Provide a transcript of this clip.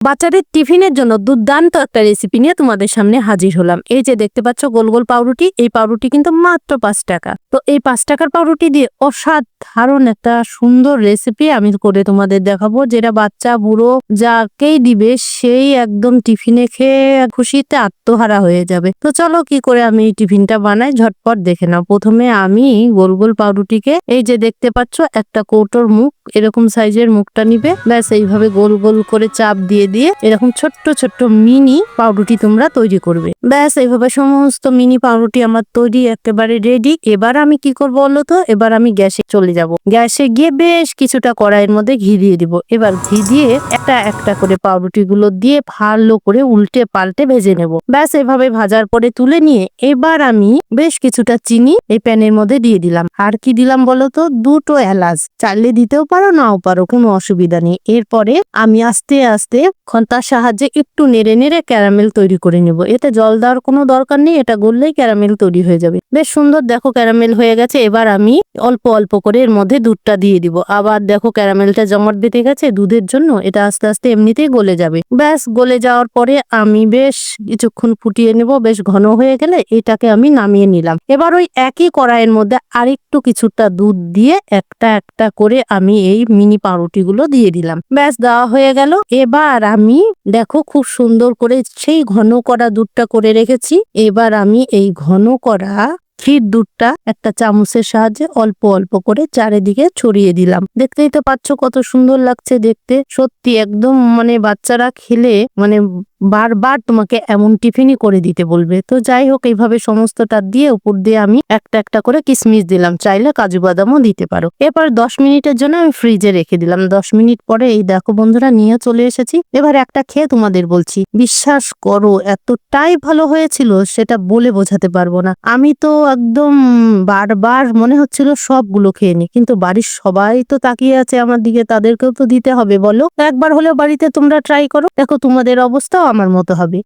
বাচ্চাদের টিফিনের জন্য দুর্দান্ত একটা রেসিপি নিয়ে তোমাদের সামনে হাজির হলাম। এই যে দেখতে পাচ্ছ গোল গোল পাউরুটি, এই পাউরুটি কিন্তু মাত্র 5 টাকা। তো এই 5 টাকার পাউরুটি দিয়ে অসাধারণ একটা সুন্দর রেসিপি আমি করে তোমাদের দেখাবো, যেটা বাচ্চা বুড়ো যাকেই দিবে সেই একদম টিফিনে খেয়ে খুশিতে আত্মহারা হয়ে যাবে। তো চলো কি করে আমি এই টিফিনটা বানাই ঝটপট দেখে নাও। প্রথমে আমি গোল গোল পাউরুটিকে এই যে দেখতে পাচ্ছ একটা কৌটোর মুখ এরকম সাইজের মুখটা নিবে, ব্যাস এইভাবে গোল গোল করে চাপ দিয়ে দিয়ে এরকম ছোট্ট ছোট্ট মিনি পাউরুটি তোমরা তৈরি করবে। ব্যাস এইভাবে সমস্ত মিনি পাউরুটি আমার তৈরি একেবারে রেডি। এবার আমি কি করবো বলো তো, এবার আমি গ্যাসে চলে যাব। গ্যাসে গিয়ে বেশ কিছুটা কড়াইয়ের মধ্যে ঘি দিয়ে দিব। এবার ঘি দিয়ে একটা একটা করে পাউরুটি গুলো দিয়ে ভালো করে উল্টে পাল্টে ভেজে নেব। ব্যাস এভাবে ভাজার পরে তুলে নিয়ে এবার আমি বেশ কিছুটা চিনি এই প্যানের মধ্যে দিয়ে দিলাম। আর কি দিলাম বলো তো, 2টো এলাচ, চাইলে দিতেও পারো নাও পারো, কোনো অসুবিধা নেই। এরপরে আমি আস্তে আস্তে খন্তার সাহায্যে একটু নেড়ে নেড়ে ক্যারামেল তৈরি করে নেব। এতে জল দেওয়ার কোনো দরকার নেই, এটা গললেই ক্যারামেল তৈরি হয়ে যাবে। বেশ সুন্দর দেখো ক্যারামেল হয়ে গেছে। এবার আমি অল্প অল্প করে এর মধ্যে দুধটা দিয়ে দিব। আবার দেখো ক্যারামেলটা জমাট বেঁধে গেছে দুধের জন্য, এটা আস্তে আস্তে এমনিতেই গলে যাবে। ব্যাস গলে যাওয়ার পরে আমি বেশ কিছুক্ষণ ফুটিয়ে নেব। বেশ ঘন হয়ে গেলে এটাকে আমি নামিয়ে নিলাম। এবার ওই একই কড়াইয়ের মধ্যে আরেকটু কিছুটা দুধ দিয়ে একটা একটা করে আমি এই মিনি পাউরুটি গুলো দিয়ে দিলাম। ব্যাস দেওয়া হয়ে গেল। এবার আমি দেখো খুব সুন্দর করে সেই ঘন করা দুধটা করে রেখেছি। এবার আমি এই ঘন করা ক্ষীর দুধটা একটা চামচের সাহায্যে অল্প অল্প করে চারিদিকে ছড়িয়ে দিলাম। দেখতেই তো পাচ্ছ কত সুন্দর লাগছে দেখতে। সত্যি একদম মানে বাচ্চারা খেলে মানে বারবার তোমাকে এমন টিফিনই করে দিতে বলবে। তো যাই হোক, এইভাবে সমস্তটা দিয়ে উপর দিয়ে আমি একটা একটা করে কিশমিশ দিলাম, চাইলে কাজু বাদামও দিতে পারো। এরপর 10 মিনিটের জন্য আমি ফ্রিজে রেখে দিলাম। 10 মিনিট পরে এই দেখো বন্ধুরা নিয়ে চলে এসেছি। এবার একটা খেয়ে তোমাদের বলছি, বিশ্বাস করো এতটাই ভালো হয়েছিল সেটা বলে বোঝাতে পারবো না। আমি তো একদম বারবার মনে হচ্ছিল সবগুলো খেয়ে নি, কিন্তু বাড়ির সবাই তো তাকিয়ে আছে আমার দিকে, তাদেরকেও তো দিতে হবে বলো। একবার হলেও বাড়িতে তোমরা ট্রাই করো, দেখো তোমাদের অবস্থাও আমার মতো হবে।